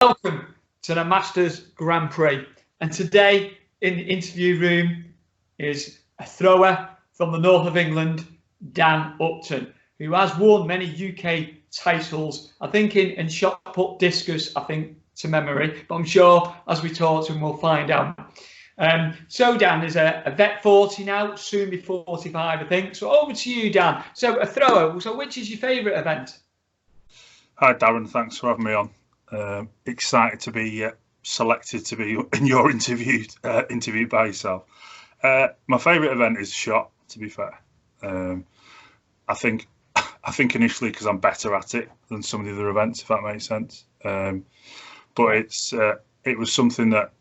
Welcome to the Masters Grand Prix. And today in the interview room is a thrower from the north of England, Dan Upton, who has won many UK titles, I think in shot put discus, I think to memory, but I'm sure as we talk to him we'll find out. So Dan is a vet 40 now, soon be 45 I think. So over to you, Dan. So a thrower, so which is your favourite event? Hi Darren, thanks for having me on. Excited to be selected to be in your interview by yourself. My favourite event is shot, to be fair. I think initially because I'm better at it than some of the other events, if that makes sense. But it was something that,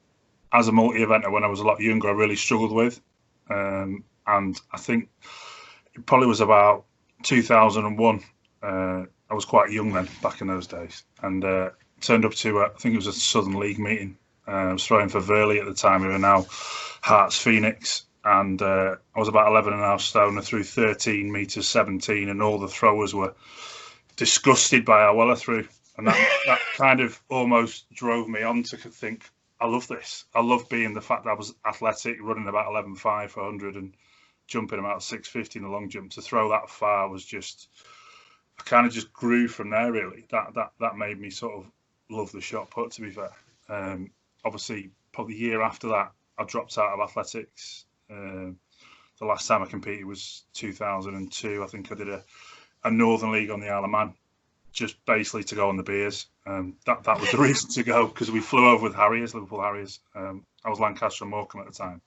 as a multi-eventer when I was a lot younger, I really struggled with. And I think it probably was about 2001. I was quite young then, back in those days, and turned up to, I think it was a Southern League meeting. I was throwing for Verley at the time, who are now Hearts Phoenix, and I was about 11.5 stone. I threw 13 metres 17, and all the throwers were disgusted by how well I threw. And that kind of almost drove me on to think, I love this. I love being the fact that I was athletic, running about 11.5 for 100 and jumping about 6.50 in the long jump. To throw that far was just, I kind of just grew from there, really. That made me sort of love the shot put, to be fair. Obviously, probably a year after that, I dropped out of athletics. The last time I competed was 2002. I think I did a Northern League on the Isle of Man, just basically to go on the beers. That was the reason to go, because we flew over with Harriers, Liverpool Harriers. I was Lancaster and Morecambe at the time.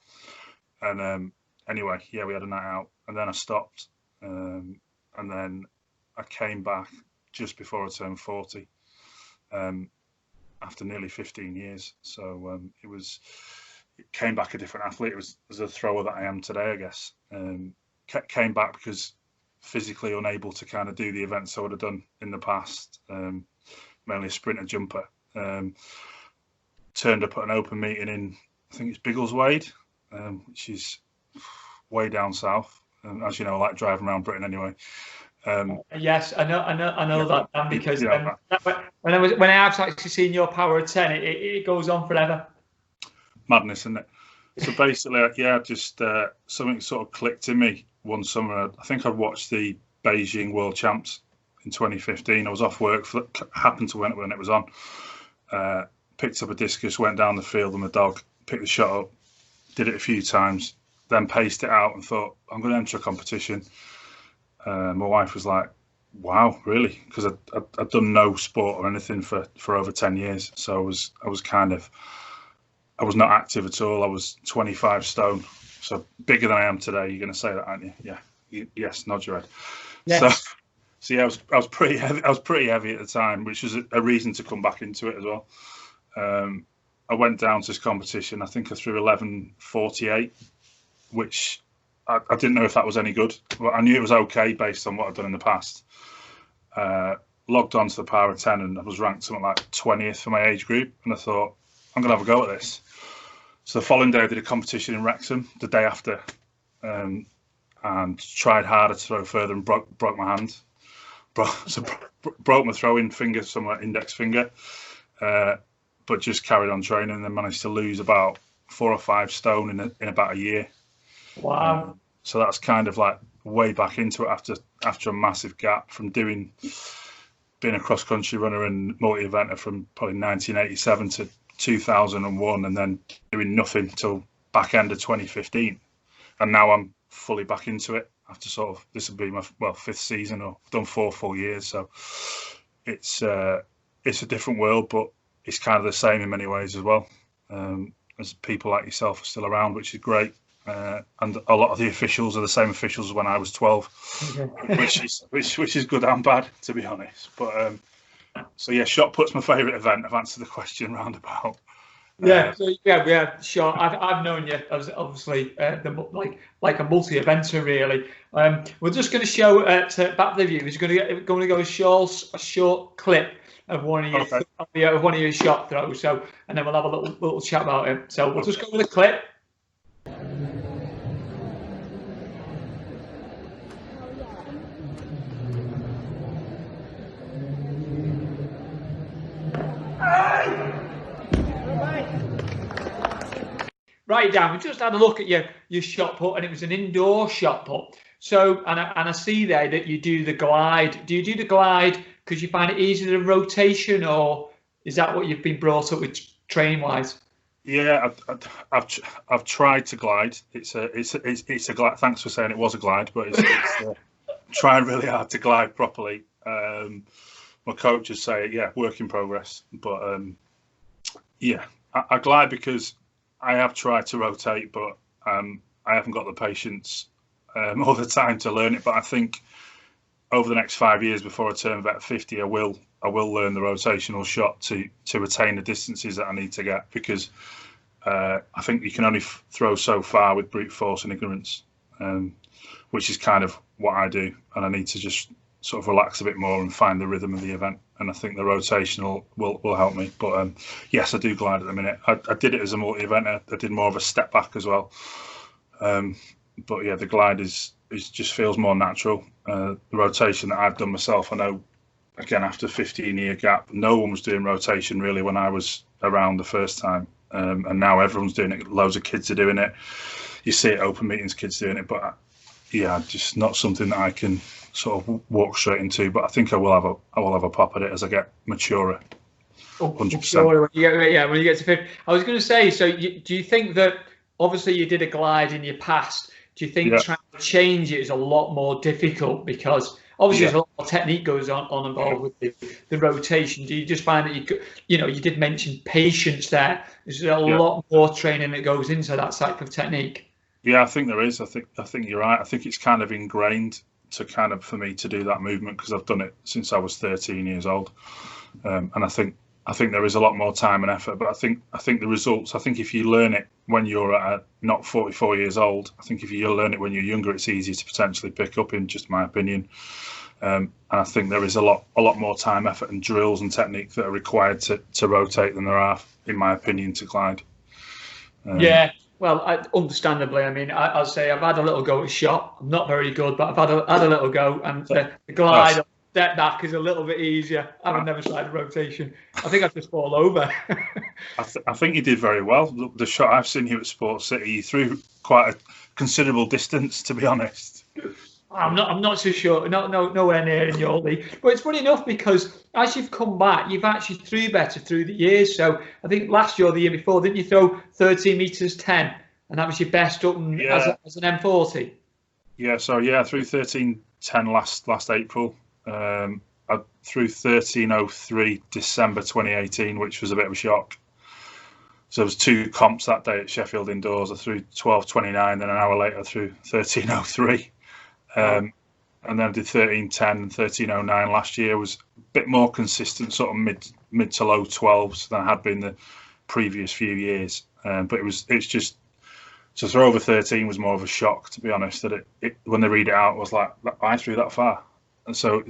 And anyway, yeah, we had a night out, and then I stopped. And then I came back just before I turned 40, after nearly 15 years. So it came back a different athlete. It was as a thrower that I am today, I guess. Came back because physically unable to kind of do the events I would have done in the past, mainly a sprinter jumper. Turned up at an open meeting in, I think it's Biggleswade, which is way down south. As you know, I like driving around Britain anyway. Yes, I know Yeah, that, because when I have actually seen your power of 10, it goes on forever. Madness, isn't it? So basically, yeah, just something sort of clicked in me one summer. I think I'd watched the Beijing World Champs in 2015. I was off work, happened to when it was on. Picked up a discus, went down the field on the dog, picked the shot up, did it a few times, then paced it out and thought, I'm going to enter a competition. My wife was like, wow, really? Because I'd done no sport or anything for over 10 years. So I was not active at all. I was 25 stone, so bigger than I am today. You're going to say that, aren't you? Yeah. Yes, nod your head. Yes. So yeah, I was pretty heavy. I was pretty heavy at the time, which was a reason to come back into it as well. I went down to this competition. I think I threw 11.48, which I didn't know if that was any good, but I knew it was okay based on what I'd done in the past. Logged on to the power of 10, and I was ranked something like 20th for my age group, and I thought, I'm going to have a go at this. So the following day I did a competition in Wrexham the day after, and tried harder to throw further, and broke my hand. Broke my throwing finger, somewhere index finger, but just carried on training, and then managed to lose about 4 or 5 stone in about a year. Wow. So that's kind of like way back into it after a massive gap from being a cross country runner and multi-eventer from probably 1987 to 2001, and then doing nothing till back end of 2015. And now I'm fully back into it after this will be my 5th season, or I've done 4 full years. So it's a different world, but it's kind of the same in many ways as well. As people like yourself are still around, which is great. And a lot of the officials are the same officials as when I was 12, which is good and bad, to be honest. But so yeah, shot put's my favourite event. I've answered the question roundabout. Yeah, sure. I've known you as obviously like a multi-eventer, really. We're just going to show to back the viewers. Going to go a short clip of one of your shot throws. So, and then we'll have a little chat about it. So we'll just go with a clip. Hey! write it down. We just had a look at your shot put, and it was an indoor shot put. So, and I see there that you do the glide. Do you do the glide because you find it easier than rotation, or is that what you've been brought up with training wise? Yeah, I've tried to glide. It's a glide. Thanks for saying it was a glide, but it's trying really hard to glide properly. My coaches say, yeah, work in progress. But yeah, I glide because I have tried to rotate, but I haven't got the patience all the time to learn it. But I think over the next 5 years, before I turn about 50, I will learn the rotational shot to retain the distances that I need to get, because I think you can only throw so far with brute force and ignorance, which is kind of what I do, and I need to just sort of relax a bit more and find the rhythm of the event, and I think the rotational will help me. But yes, I do glide at the minute. I did it as a multi-eventer. I did more of a step back as well, but yeah, the glide is just feels more natural. The rotation that I've done myself, I know, again, after 15-year gap, no one was doing rotation really when I was around the first time, and now everyone's doing it. Loads of kids are doing it. You see it open meetings, kids doing it, but yeah, just not something that I can sort of walk straight into. But I think I will have a pop at it as I get maturer. 100%. Sure. Yeah, when you get to 50. I was going to say, so do you think that obviously you did a glide in your past? Do you think trying to change it is a lot more difficult, because obviously there's a lot more technique goes on involved with the rotation? Do you just find that you did mention patience there? There's a lot more training that goes into that type of technique. Yeah, I think there is. I think you're right. I think it's kind of ingrained for me to do that movement, because I've done it since I was 13 years old, and I think there is a lot more time and effort. But I think the results. I think if you learn it when you're not 44 years old, I think if you learn it when you're younger, it's easier to potentially pick up, in just my opinion. And I think there is a lot more time, effort, and drills and technique that are required to rotate than there are, in my opinion, to glide. Yeah. Well, understandably, I mean, I'll say I've had a little go at shot. I'm not very good, but I've had a little go, and the glide or step back is a little bit easier. I've never tried a rotation. I think I'd just fall over. I think you did very well. The shot I've seen you at Sports City, you threw quite a considerable distance, to be honest. I'm not so sure. Nowhere near in your league. But it's funny enough, because as you've come back, you've actually threw better through the years. So I think last year or the year before, didn't you throw 13 meters 10, and that was your best up as an M40? Yeah. So I threw 13.10 last April. I threw 13.03 December 2018, which was a bit of a shock. So there was 2 comps that day at Sheffield Indoors. I threw 12.29, then an hour later I threw 13.03. And then I did 13.10 and 13.09 last year. Was a bit more consistent, sort of mid to low 12s than I had been the previous few years. But it's just to throw over 13 was more of a shock, to be honest. That it when they read it out, it was like, I threw that far, and so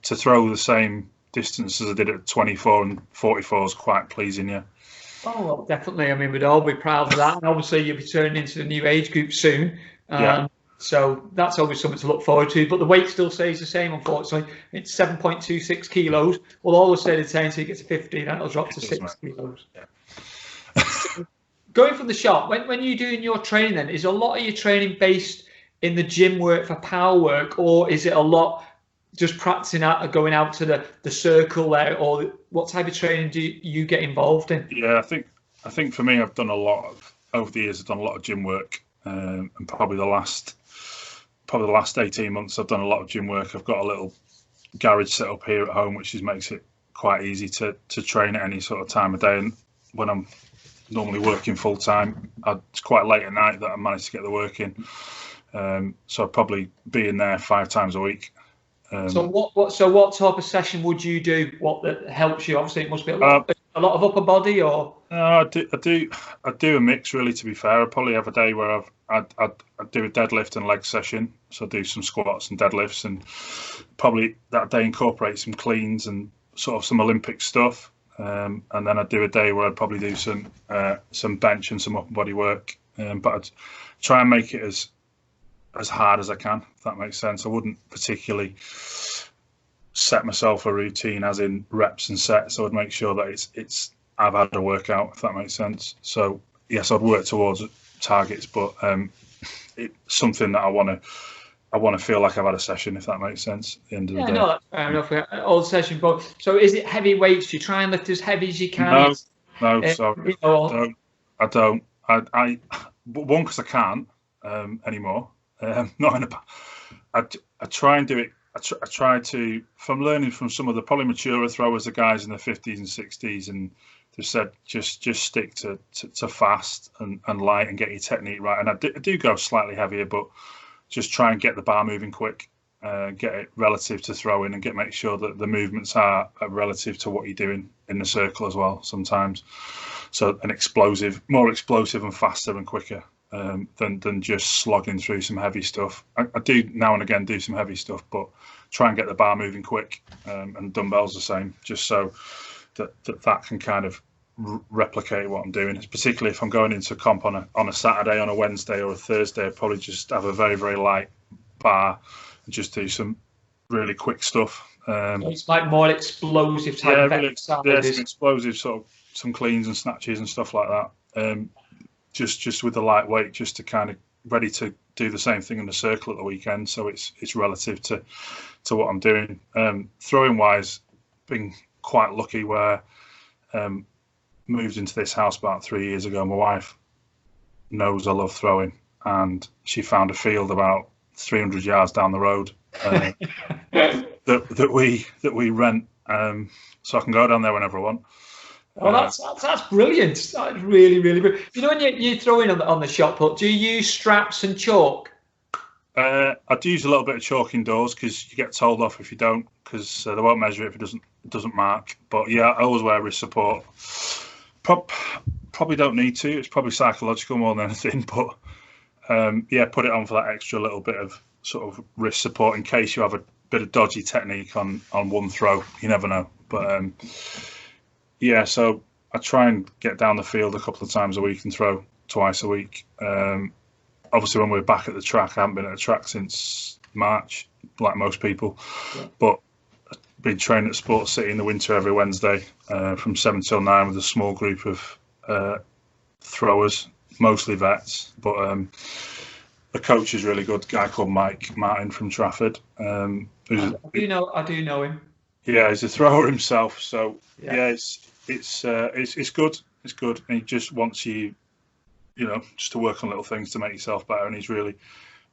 to throw the same distance as I did at 24 and 44 is quite pleasing. Yeah. Oh, well, definitely. I mean, we'd all be proud of that, and obviously you'll be turning into the new age group soon. So that's always something to look forward to. But the weight still stays the same, unfortunately. It's 7.26 kilos. We'll always say the same until you get to 50, then it'll drop to 6 kilos. Yeah. Going from the shop, when you're doing your training, then, is a lot of your training based in the gym work for power work, or is it a lot just practicing out, going out to the circle there, or what type of training do you get involved in? Yeah, I think for me, I've done over the years, I've done a lot of gym work, and probably the last 18 months I've done a lot of gym work. I've got a little garage set up here at home, which makes it quite easy to train at any sort of time of day. And when I'm normally working full time, it's quite late at night that I manage to get the work in. So I'd probably be in there 5 times a week. So what type of session would you do? What that helps you? Obviously, it must be a lot of upper body, or I do a mix, really. To be fair, I probably have a day where I'd do a deadlift and leg session, so I do some squats and deadlifts, and probably that day incorporate some cleans and sort of some Olympic stuff, and then I'd do a day where I'd probably do some bench and some upper body work, but I'd try and make it as hard as I can, if that makes sense. I wouldn't particularly set myself a routine as in reps and sets. I would make sure that I've had a workout, if that makes sense. So yes, I'd work towards targets, but it's something that I want to feel like I've had a session, if that makes sense. At the end of the day. No, that's fair enough. All session, but so is it heavy weights? Do you try and lift as heavy as you can? No, sorry, I don't. I one, because I can't anymore. Not in I try and do it. I try to, from learning from some of the probably maturer throwers, the guys in the 50s and 60s, and they've said just stick to fast and light and get your technique right. And I do go slightly heavier, but just try and get the bar moving quick, get it relative to throwing, and make sure that the movements are relative to what you're doing in the circle as well sometimes. So more explosive and faster and quicker than just slogging through some heavy stuff. I do now and again do some heavy stuff, but try and get the bar moving quick, and dumbbells the same, just so that can kind of replicate what I'm doing. It's particularly if I'm going into comp on a Saturday, on a Wednesday or a Thursday, I'd probably just have a very, very light bar and just do some really quick stuff. It's like more explosive type of exercise. Yeah, some explosive sort of some cleans and snatches and stuff like that. Just with the lightweight, just to kind of ready to do the same thing in the circle at the weekend. So it's relative to what I'm doing. Throwing wise, been quite lucky where moved into this house about 3 years ago. My wife knows I love throwing, and she found a field about 300 yards down the road that we rent, so I can go down there whenever I want. Oh, that's brilliant. That's really, really brilliant. You know, when you're throwing on the shot put, do you use straps and chalk? I do use a little bit of chalk indoors, because you get told off if you don't, because they won't measure it if it doesn't mark. But yeah, I always wear wrist support. Probably don't need to. It's probably psychological more than anything. But yeah, put it on for that extra little bit of sort of wrist support in case you have a bit of dodgy technique on one throw. You never know. But yeah, so I try and get down the field a couple of times a week and throw twice a week. Obviously, when we're back at the track, I haven't been at the track since March, like most people. Yeah. But I've been training at Sports City in the winter every Wednesday from 7 till 9 with a small group of throwers, mostly vets. But the coach is really good, a guy called Mike Martin from Trafford. I do know him. Yeah, he's a thrower himself. So yeah, it's good. It's good. And he just wants you know, just to work on little things to make yourself better. And he's really,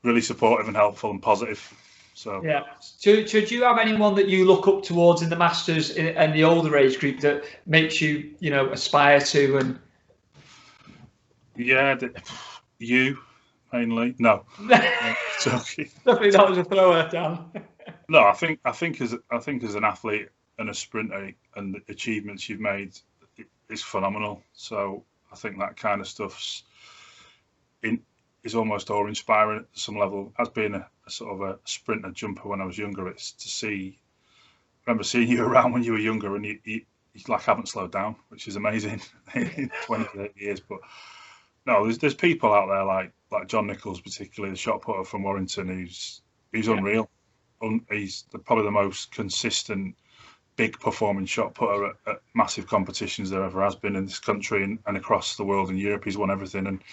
really supportive and helpful and positive. So yeah. So do you have anyone that you look up towards in the Masters and the older age group that makes you, you know, aspire to? And yeah, you mainly. No, definitely not as a thrower, Dan. No, I think as an athlete and a sprinter, and the achievements you've made is phenomenal. So I think that kind of stuff's is almost awe-inspiring at some level. As being a sort of a sprinter jumper when I was younger, it's to remember seeing you around when you were younger, and you like haven't slowed down, which is amazing in 28 years. But no, there's people out there like John Nichols, particularly the shot putter from Warrington, who's unreal. He's probably the most consistent, big performing shot putter at massive competitions there ever has been in this country and across the world and Europe. He's won everything, and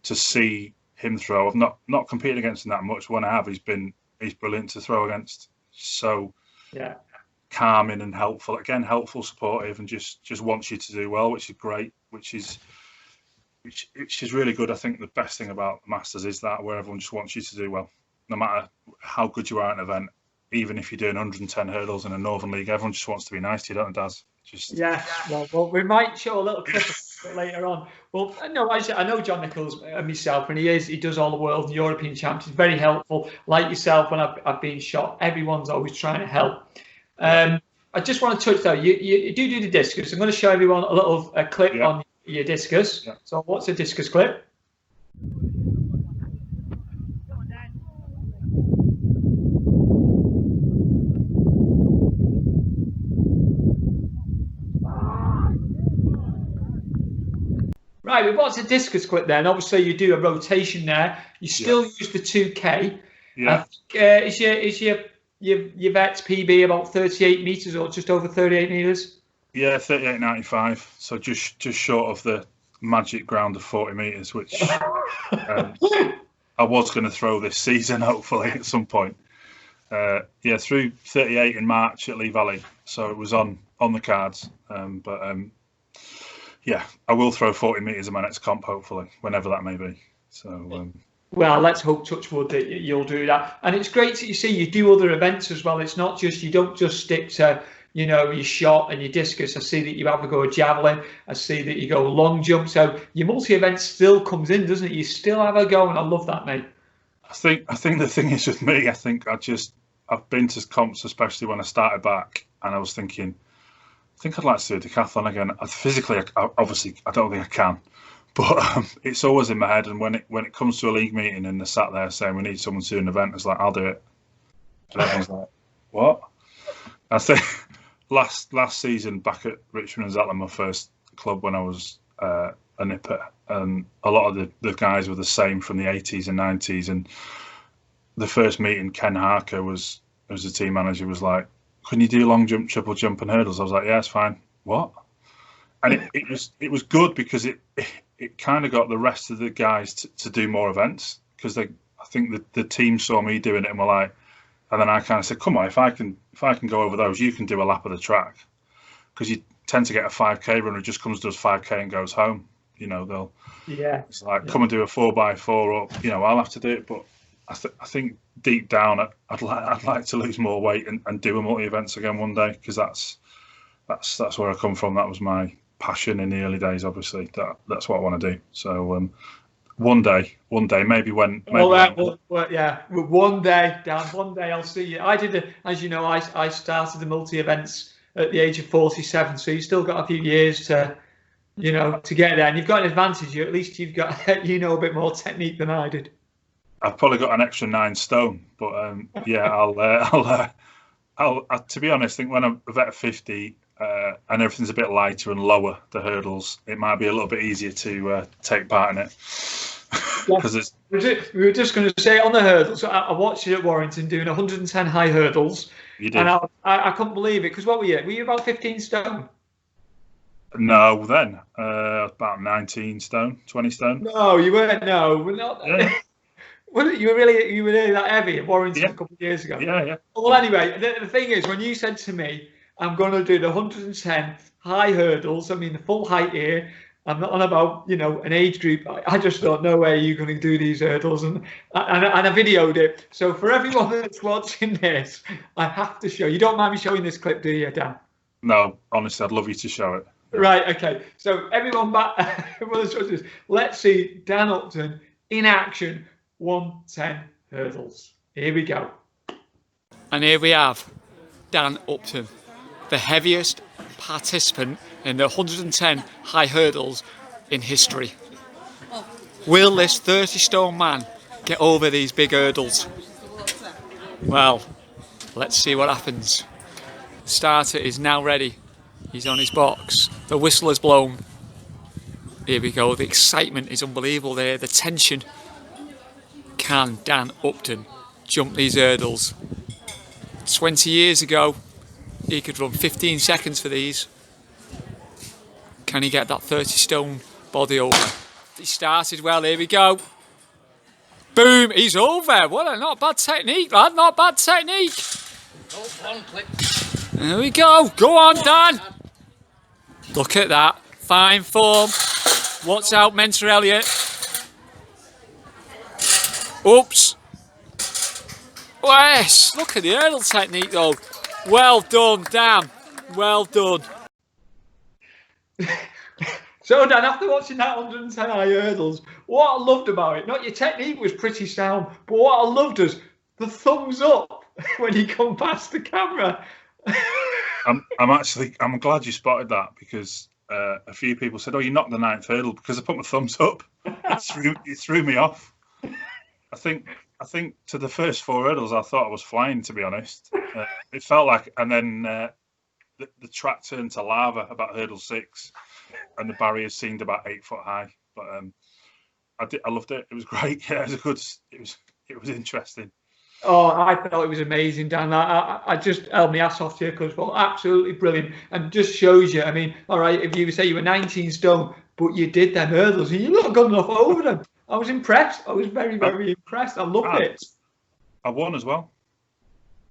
to see him throw, I've not competed against him that much. When I have, he's brilliant to throw against. So yeah, calming and helpful. Again, helpful, supportive, and just wants you to do well, which is great. Which is really good. I think the best thing about the Masters is that where everyone just wants you to do well, no matter how good you are at an event. Even if you're doing 110 hurdles in a Northern League, everyone just wants to be nice to you, don't they, Daz? Yeah. Well, we might show a little clip later on. Well, no, actually, I know John Nichols and myself, and he does all the world and European champs. He's very helpful. Like yourself, when I've been shot, everyone's always trying to help. I just want to touch though. You do the discus. I'm going to show everyone a little clip on your discus. Yeah. So, what's a discus clip? Right, we've got a discus clip there, and obviously you do a rotation there. You still use the 2K. Yeah. Is your vet's PB about 38 meters or just over 38 meters? Yeah, 38.95. So just short of the magic ground of 40 metres, which I was going to throw this season, hopefully, at some point. Through 38 in March at Lee Valley, so it was on the cards. I will throw 40 metres in my next comp, hopefully, whenever that may be. So. Well, let's hope, touch wood, that you'll do that. And it's great that you see you do other events as well. It's not just, you don't just stick to, your shot and your discus. I see that you have a go at javelin. I see that you go long jump. So your multi-event still comes in, doesn't it? You still have a go, and I love that, mate. I think the thing is with me, I've been to comps, especially when I started back, and I was thinking, I think I'd like to do a decathlon again. Physically, obviously, I don't think I can. But it's always in my head, and when it comes to a league meeting and they're sat there saying we need someone to do an event, it's like, I'll do it. And everyone's like, what? I think last season back at Richmond and Zetland, my first club when I was a nipper, and a lot of the guys were the same from the 80s and 90s. And the first meeting, Ken Harker was the team manager, was like, can you do long jump, triple jump and hurdles? I was like, yeah, it's fine. What? And it was good because it kind of got the rest of the guys to do more events, because I think the team saw me doing it and were like, and then I kind of said, come on, if I can go over those, you can do a lap of the track, because you tend to get a 5k runner who just comes, does 5k and goes home. It's like, come and do a 4x4 up. I'll have to do it, but I think deep down I'd like to lose more weight and do a multi events again one day, because that's where I come from. That was my passion in the early days. Obviously, that's what I want to do. So one day, maybe when. One day, Dan. One day I'll see you. I did, as you know, I started the multi events at the age of 47. So you've still got a few years to get there, and you've got an advantage. At least you've got a bit more technique than I did. I've probably got an extra 9 stone, but I'll to be honest, I think when I'm at 50. And everything's a bit lighter and lower, the hurdles, it might be a little bit easier to take part in it. Because we were just going to say on the hurdles, I watched you at Warrington doing 110 high hurdles. You did. And I couldn't believe it, because what were you? Were you about 15 stone? No, then about 19 stone, 20 stone. No, you weren't. No, we're not. Yeah. You were really that heavy at Warrington a couple of years ago. Yeah. Well, anyway, the thing is, when you said to me, I'm going to do the 110 high hurdles, I mean the full height here, I'm not on about an age group. I just thought, no way you're going to do these hurdles, and I videoed it. So for everyone that's watching this, I have to show. You don't mind me showing this clip, do you, Dan? No, honestly, I'd love you to show it. Right, okay. So everyone back, let's see Dan Upton in action, 110 hurdles. Here we go. And here we have Dan Upton, the heaviest participant in the 110 high hurdles in history. Will this 30-stone man get over these big hurdles? Well, let's see what happens. The starter is now ready. He's on his box. The whistle has blown. Here we go. The excitement is unbelievable there. The tension. Can Dan Upton jump these hurdles? 20 years ago, he could run 15 seconds for these. Can he get that 30-stone body over? He started well. Here we go. Boom, he's over. What a not bad technique, lad. Not bad technique. There we go. Go on, Dan. Look at that. Fine form. Watch out, Mentor Elliott. Oops. Yes. Look at the hurdle technique, though. Well done, Dan. Well done. So, Dan, after watching that 110 high hurdles, what I loved about it, not your technique was pretty sound, but what I loved was the thumbs up when you come past the camera. I'm glad you spotted that, because a few people said, "Oh, you knocked the 9th hurdle," because I put my thumbs up. It threw me off. I think to the first 4 hurdles, I thought I was flying, to be honest. It felt like, and then the track turned to lava about hurdle 6, and the barriers seemed about 8 foot high. But I loved it. It was great. Yeah, it was interesting. Oh, I thought it was amazing, Dan. I just held my ass off to you because it was absolutely brilliant and just shows you. I mean, all right, if you say you were 19 stone, but you did them hurdles and you looked good enough over them. I was impressed. I was very, very impressed. I loved it. I won as well.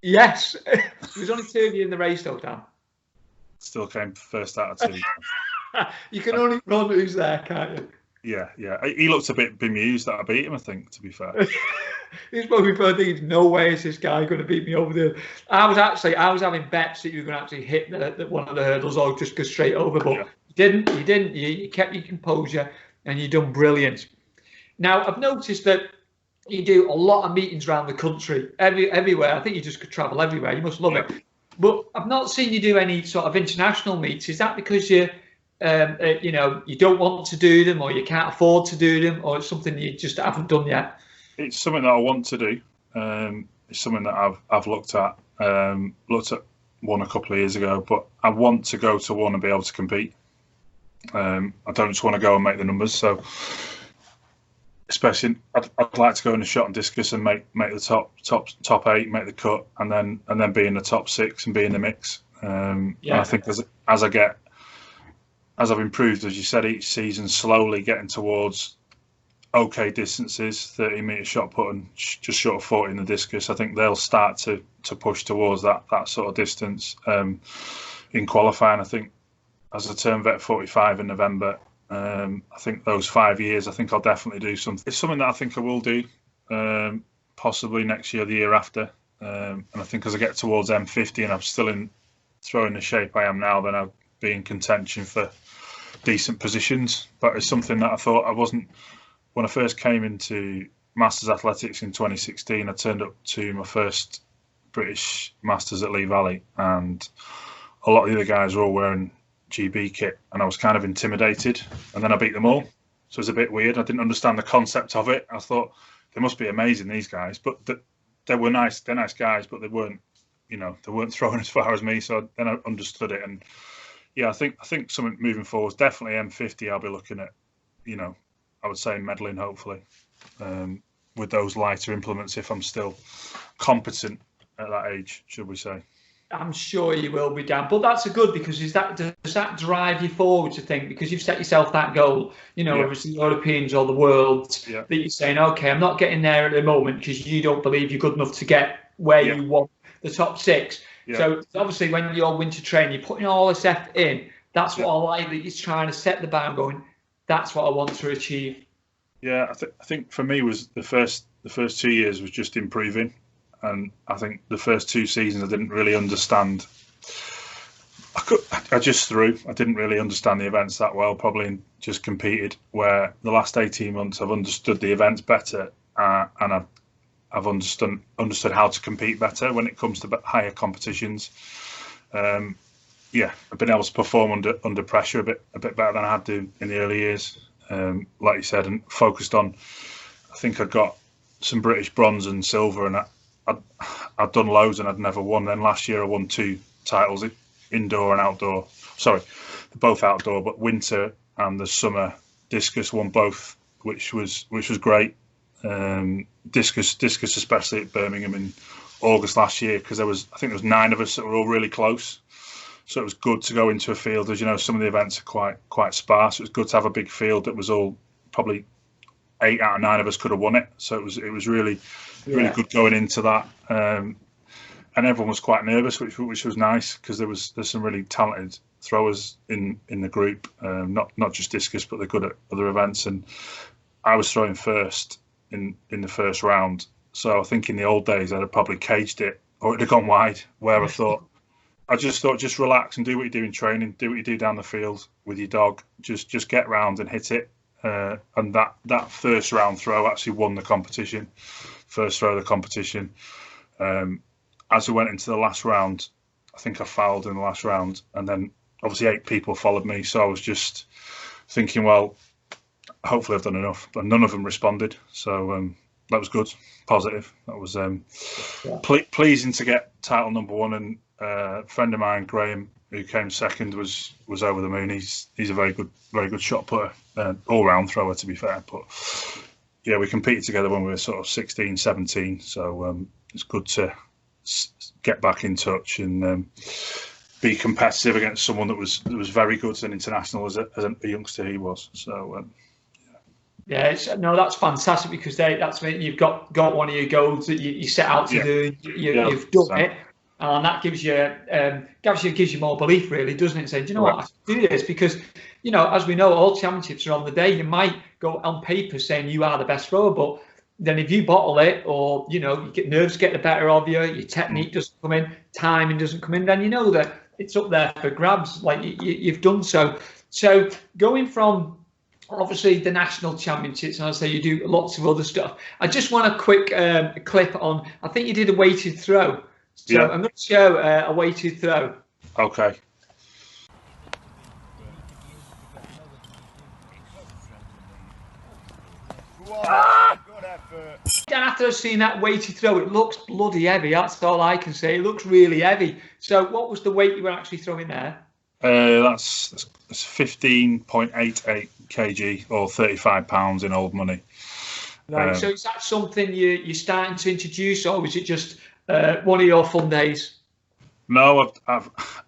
Yes. There was only 2 of you in the race, though, Dan. Still came first out of 2. You can only run who's there, can't you? Yeah. He looked a bit bemused that I beat him, I think, to be fair. He's probably thinking, no way is this guy going to beat me over there. I was having bets that you were going to actually hit one of the hurdles or just go straight over, but you didn't. You kept your composure and you done brilliant. Now, I've noticed that you do a lot of meetings around the country, everywhere. I think you just could travel everywhere. You must love it. But I've not seen you do any sort of international meets. Is that because you don't want to do them, or you can't afford to do them, or it's something you just haven't done yet? It's something that I want to do. It's something that I've looked at. Looked at one a couple of years ago, but I want to go to one and be able to compete. I don't just want to go and make the numbers. So, especially, I'd like to go in the shot and discus and make the top 8, make the cut, and then be in the top 6 and be in the mix. And I think as I've improved, as you said, each season, slowly getting towards okay distances, 30-metre shot put and just short of 40 in the discus. I think they'll start to push towards that sort of distance in qualifying. I think as I turn vet 45 in November, I think those 5 years, I think I'll definitely do something. It's something that I think I will do, possibly next year, the year after. And I think as I get towards M50 and I'm still throwing the shape I am now, then I'll be in contention for decent positions. But it's something that I thought I wasn't. When I first came into Masters Athletics in 2016, I turned up to my first British Masters at Lee Valley, and a lot of the other guys were all wearing GB kit, and I was kind of intimidated. And then I beat them all, so it was a bit weird. I didn't understand the concept of it. I thought they must be amazing, these guys, but they were nice. They're nice guys, but they weren't throwing as far as me. So then I understood it, and yeah, I think something moving forward, definitely M50. I'll be looking at, I would say medaling, hopefully, with those lighter implements if I'm still competent at that age, should we say. I'm sure you will be, Dan. But that's a good, because does that drive you forward to think, because you've set yourself that goal, whether it's the Europeans or the world, that you're saying, okay, I'm not getting there at the moment because you don't believe you're good enough to get where you want the top 6. So obviously when you're winter training, you're putting all this effort in. That's what I like, that you're trying to set the bar and going, that's what I want to achieve. Yeah, I think for me was the first 2 years was just improving, and I think the first 2 seasons I didn't really understand. I just threw. I didn't really understand the events that well. Probably just competed. Where the last 18 months I've understood the events better, and I've understood how to compete better when it comes to higher competitions. I've been able to perform under pressure a bit better than I had to in the early years. Like you said, and focused on. I think I got some British bronze and silver, and I'd done loads and I'd never won. Then last year I won 2 titles, indoor and outdoor. Sorry, both outdoor, but winter and the summer discus won both, which was great. Discus especially at Birmingham in August last year, because I think there was 9 of us that were all really close. So it was good to go into a field. As you know, some of the events are quite sparse. It was good to have a big field that was all probably 8 out of 9 of us could have won it. So it was really good going into that. And everyone was quite nervous, which was nice, because there's some really talented throwers in the group. Not just discus, but they're good at other events. And I was throwing first in the first round. So I think in the old days I'd have probably caged it, or it'd have gone wide. Where I just thought, just relax and do what you do in training, do what you do down the field with your dog. Just get round and hit it. And that first round throw actually won the competition. First throw of the competition. As we went into the last round, I think I fouled in the last round, and then obviously 8 people followed me. So I was just thinking, well, hopefully I've done enough, but none of them responded. So that was good, positive. That was pleasing to get title number 1. And a friend of mine, Graham, who came second, was over the moon. He's a very good shot putter, all round thrower, to be fair. But yeah, we competed together when we were sort of 16, 17. So it's good to get back in touch and be competitive against someone that was very good as an international as a youngster he was. So yeah, no, that's fantastic because that's when you've got one of your goals that you set out to do. You've done it, and that gives you more belief, really, doesn't it? Saying, do you know what, I can do this because, as we know, all championships are on the day. You might go on paper saying you are the best thrower, but then if you bottle it, or you get nerves get the better of you, your technique doesn't come in, timing doesn't come in, then you know that it's up there for grabs. Like you've done so. So going from obviously the national championships, and I say you do lots of other stuff. I just want a quick clip on. I think you did a weighted throw. So I'm going to show a weighted throw. Okay. Dan, after I've seen that weighted throw, it looks bloody heavy. That's all I can say. It looks really heavy. So what was the weight you were actually throwing there? That's 15.88 kg or 35 pounds in old money. Right. So is that something you're starting to introduce, or was it just one of your fun days? No,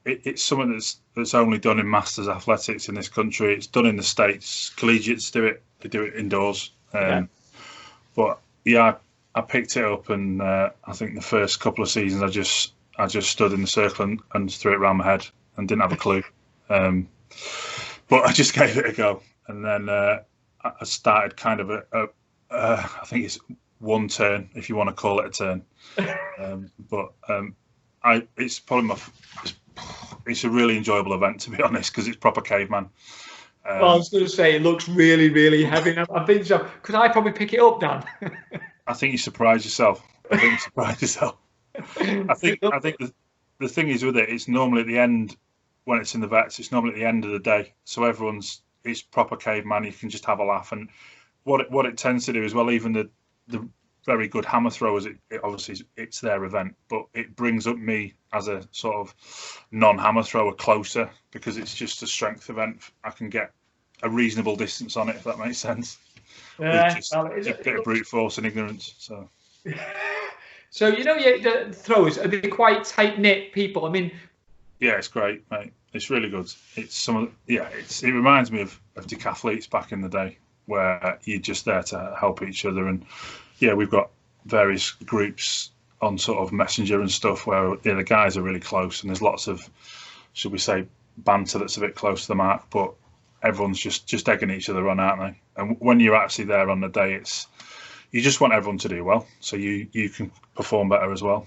it's something that's only done in masters athletics in this country. It's done in the States. Collegiates do it. They do it indoors. But yeah, I picked it up, and I think the first couple of seasons I just stood in the circle and threw it around my head and didn't have a clue. But I just gave it a go, and then I started kind of I think it's one turn, if you want to call it a turn. It's probably it's a really enjoyable event, to be honest, because it's proper caveman. Well, I was going to say it looks really, really heavy. I think so. Could I probably pick it up, Dan? I think you surprised yourself. I think the thing is with it, it's normally at the end when it's in the vets. It's normally at the end of the day, so it's proper caveman. You can just have a laugh, and what it tends to do as well. Even the very good hammer throwers, it obviously it's their event, but it brings up me as a sort of non-hammer thrower closer because it's just a strength event. I can get a reasonable distance on it, if that makes sense. Yeah, just a bit of brute force and ignorance. So, so the throwers, are they quite tight knit people? I mean, yeah, it's great, mate. It's really good. It reminds me of decathletes back in the day, where you're just there to help each other. And yeah, we've got various groups on sort of Messenger and stuff where the guys are really close, and there's lots of, should we say, banter that's a bit close to the mark, but everyone's just egging each other on, aren't they? And when you're actually there on the day, you just want everyone to do well, so you can perform better as well.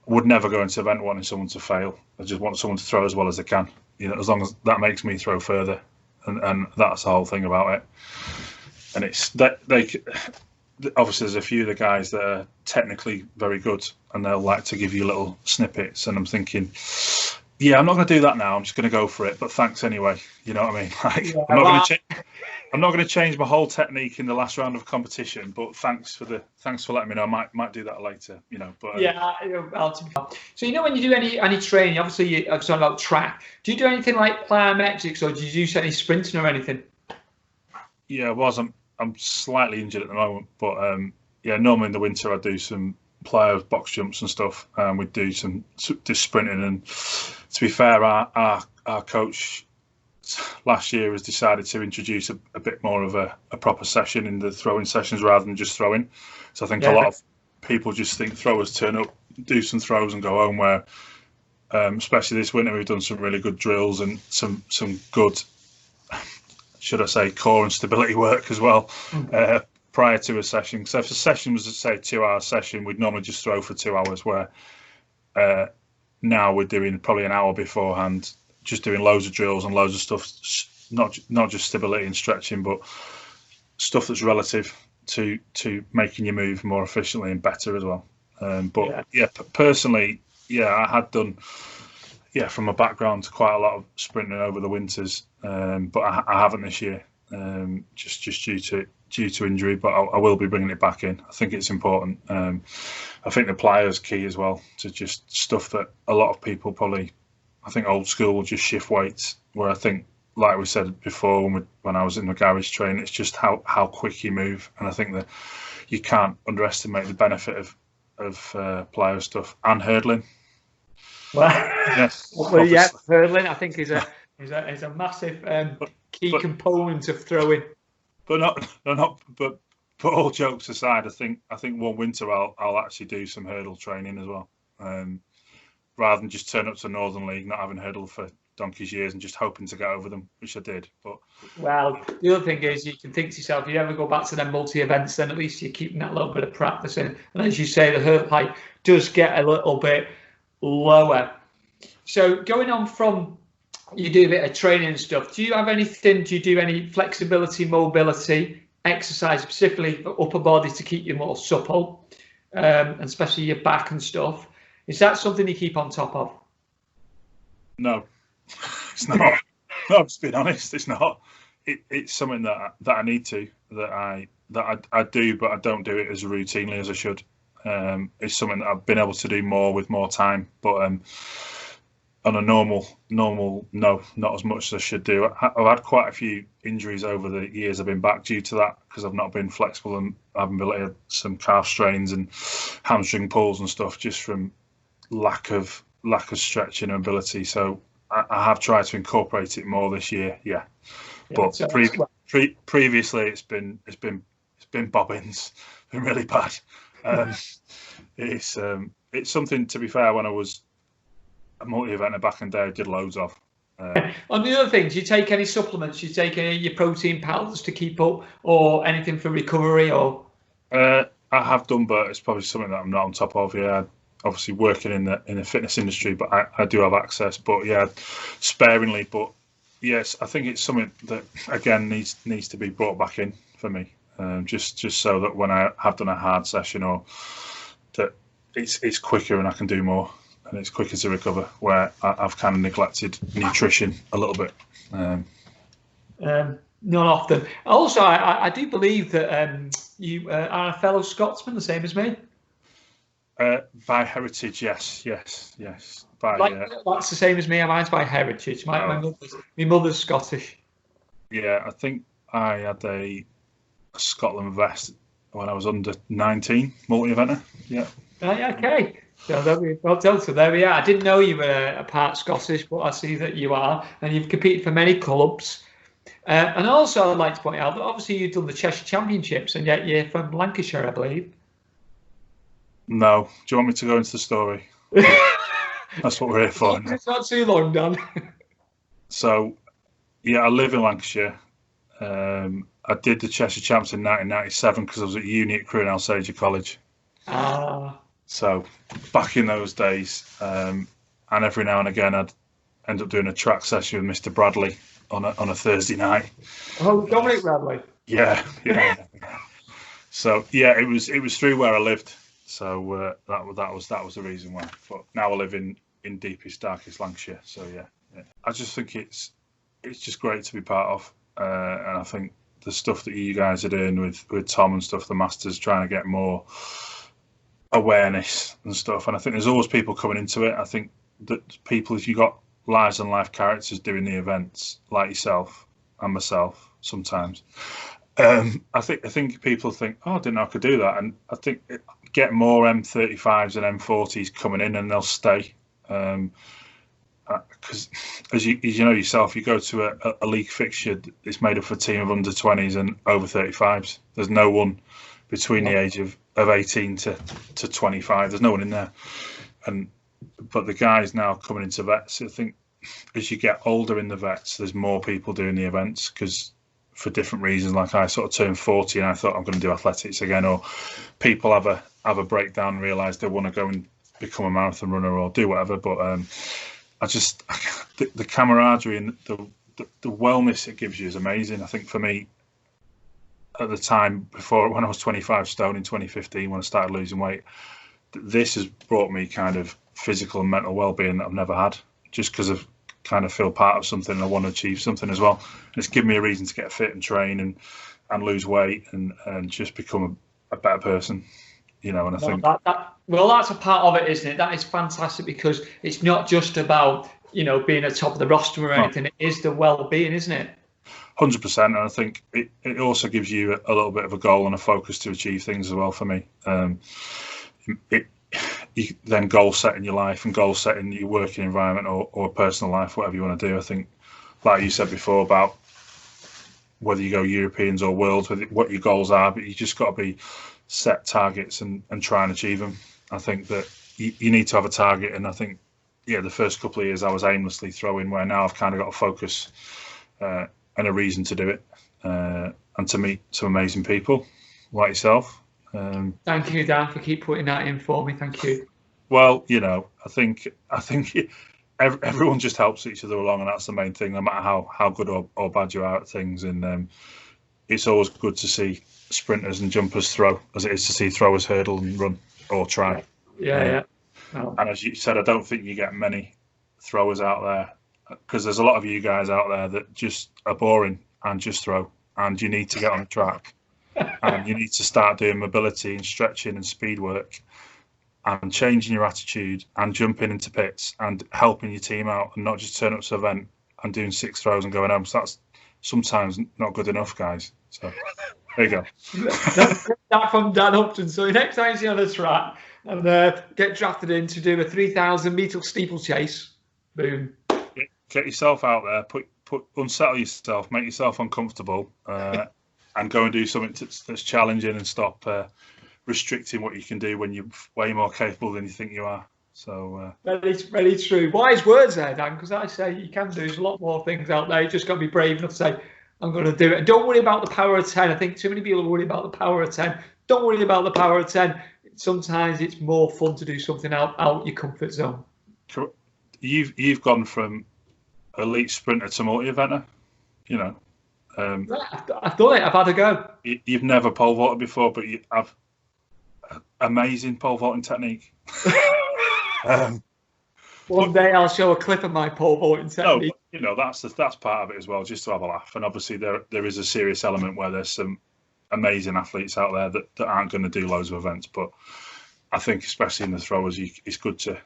Would never go into an event wanting someone to fail. I just want someone to throw as well as they can, as long as that makes me throw further, and that's the whole thing about it. And it's that obviously there's a few of the guys that are technically very good, and they'll like to give you little snippets, and I'm thinking, yeah, I'm not going to do that now. I'm just going to go for it, but thanks anyway. You know what I mean? Like, yeah, I'm not going to change my whole technique in the last round of competition, but thanks for letting me know. I might do that later. But yeah. So when you do any training, obviously I've talked about track. Do you do anything like plyometrics, or do you do any sprinting or anything? Yeah, I'm slightly injured at the moment, but normally in the winter I do some plyos, box jumps and stuff, and we do some sprinting. And to be fair, our coach last year has decided to introduce a bit more of a proper session in the throwing sessions rather than just throwing. So I think a lot of people just think throwers turn up, do some throws and go home, where especially this winter we've done some really good drills and some good, should I say, core and stability work as well prior to a session. So if a session was, say, a 2-hour session, we'd normally just throw for 2 hours, where now we're doing probably an hour beforehand, just doing loads of drills and loads of stuff, not just stability and stretching, but stuff that's relative to making you move more efficiently and better as well. Personally, I had done, from a background, quite a lot of sprinting over the winters, but I haven't this year, just due to injury. But I will be bringing it back in. I think it's important. I think the plyos key as well, to just stuff that a lot of people probably, I think old school will just shift weights, where I think like we said before, when I was in the garage training, it's just how quick you move, and I think that you can't underestimate the benefit of plyo stuff and hurdling. Well, Yes, well, yeah, hurdling I think is a massive key component of throwing. But all jokes aside, I think one winter I'll actually do some hurdle training as well, rather than just turn up to Northern League not having hurdled for donkey's years and just hoping to get over them, which I did. But well, the other thing is you can think to yourself, if you ever go back to them multi events, then at least you're keeping that little bit of practice in. And as you say, the hurdle height does get a little bit lower. So going on from, you do a bit of training and stuff. Do you have anything? Do you do any flexibility, mobility, exercise specifically for upper body to keep you more supple, and especially your back and stuff? Is that something you keep on top of? No, it's not. No, I'm just being honest. It's not. It's something that I need to, that I do, but I don't do it as routinely as I should. It's something that I've been able to do more with more time, but on a normal, no, not as much as I should do. I've had quite a few injuries over the years I've been back due to that, because I've not been flexible and I haven't been able to, some calf strains and hamstring pulls and stuff, just from lack of stretching and ability. So I have tried to incorporate it more this year. Yeah, but previously it's been bobbins, been really bad. It's something, to be fair, when I was a multi-eventer back in the day, I did loads of. On the other things, do you take any supplements? Do you take any of your protein powders to keep up, or anything for recovery? Or I have done, but it's probably something that I'm not on top of. Yeah, obviously working in the fitness industry, but I do have access. But yeah, sparingly. But yes, I think it's something that again needs to be brought back in for me, just so that when I have done a hard session, or that it's quicker and I can do more. And it's quicker to recover, where I've kind of neglected nutrition a little bit. Not often. Also, I do believe that you are a fellow Scotsman, the same as me. By heritage, yes. That's the same as me. Mine's by heritage. My mother's Scottish. Yeah, I think I had a Scotland vest when I was under 19, multi-eventer. Yeah. Okay. So there we are. I didn't know you were a part Scottish, but I see that you are, and you've competed for many clubs. And also, I'd like to point out that obviously you've done the Cheshire Championships, and yet you're from Lancashire, I believe. No. Do you want me to go into the story? That's what we're here for. It's not too long, Dan. So, yeah, I live in Lancashire. I did the Cheshire Champs in 1997 because I was at uni at Crewe and Alsager College. So back in those days, and every now and again, I'd end up doing a track session with Mr. Bradley on a Thursday night. Oh, Dominic Bradley. Yeah. So yeah, it was through where I lived. So that was the reason why. But now I live in deepest, darkest Lancashire. So yeah. I just think it's just great to be part of, and I think the stuff that you guys are doing with Tom and stuff, the Masters, trying to get more awareness and stuff, and I think there's always people coming into it. I think that people, if you got lives and life characters doing the events like yourself and myself sometimes, I think people think, oh, I didn't know I could do that. And I think get more M35s and M40s coming in, and they'll stay, because as you know yourself, you go to a league fixture, it's made up of a team of under 20s and over 35s. There's no one between the age of 18 to 25. There's no one in there. But the guys now coming into vets, I think as you get older in the vets, there's more people doing the events, because for different reasons, like I sort of turned 40 and I thought I'm going to do athletics again, or people have a breakdown and realise they want to go and become a marathon runner or do whatever. But I just the camaraderie and the wellness it gives you is amazing. I think for me, at the time before, when I was 25 stone in 2015, when I started losing weight, this has brought me kind of physical and mental well-being that I've never had, just because I've kind of feel part of something and I want to achieve something as well. And it's given me a reason to get fit and train and lose weight and just become a better person, you know. And I think well, that's a part of it, isn't it? That is fantastic, because it's not just about being at top of the roster or anything. It is the well-being, isn't it? 100%, and I think it also gives you a little bit of a goal and a focus to achieve things as well. For me, then goal set in your life and goal set in your working environment or personal life, whatever you want to do. I think, like you said before about whether you go Europeans or worlds, what your goals are, but you just got to be set targets and try and achieve them. I think that you need to have a target, and I think the first couple of years I was aimlessly throwing, where now I've kind of got a focus and a reason to do it, and to meet some amazing people like yourself. Thank you, Dan, for keep putting that in for me. Thank you. Well, I think everyone just helps each other along, and that's the main thing, no matter how good or bad you are at things. And it's always good to see sprinters and jumpers throw, as it is to see throwers hurdle and run or try. Yeah. Oh. And as you said, I don't think you get many throwers out there, because there's a lot of you guys out there that just are boring and just throw, and you need to get on the track and you need to start doing mobility and stretching and speed work and changing your attitude and jumping into pits and helping your team out, and not just turn up to an event and doing 6 throws and going home. So that's sometimes not good enough, guys. So there you go. That from Dan Upton. So next time you see on the track and get drafted in to do a 3,000 metre steeplechase, boom. Get yourself out there, unsettle yourself, make yourself uncomfortable, and go and do something that's challenging, and stop restricting what you can do when you're way more capable than you think you are. So very true. Wise words there, Dan, because I say you can do. There's a lot more things out there. You just got to be brave enough to say, I'm going to do it. And don't worry about the power of 10. I think too many people worry about the power of 10. Don't worry about the power of 10. Sometimes it's more fun to do something out your comfort zone. You've gone from elite sprinter to multi-eventer, I've done it. I've had a go. You've never pole vaulted before, but you have amazing pole vaulting technique. One day I'll show a clip of my pole vaulting technique. No, that's part of it as well, just to have a laugh. And obviously there is a serious element where there's some amazing athletes out there that aren't going to do loads of events. But I think especially in the throwers, it's good to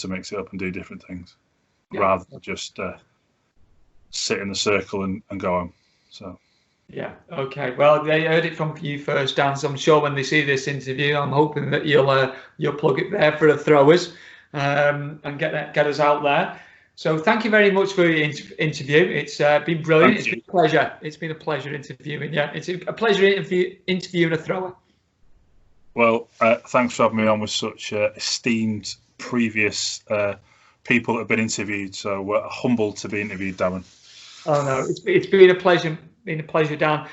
mix it up and do different things, rather than just sit in the circle and go home. So. Yeah. Okay. Well, they heard it from you first, Dan. So I'm sure when they see this interview, I'm hoping that you'll plug it there for the throwers, and get us out there. So thank you very much for your interview. It's been brilliant. It's been a pleasure. It's been a pleasure interviewing you. It's a pleasure interviewing a thrower. Well, thanks for having me on with such esteemed previous people that have been interviewed. So we're humbled to be interviewed, Darren. Oh no, it's been a pleasure. Dan.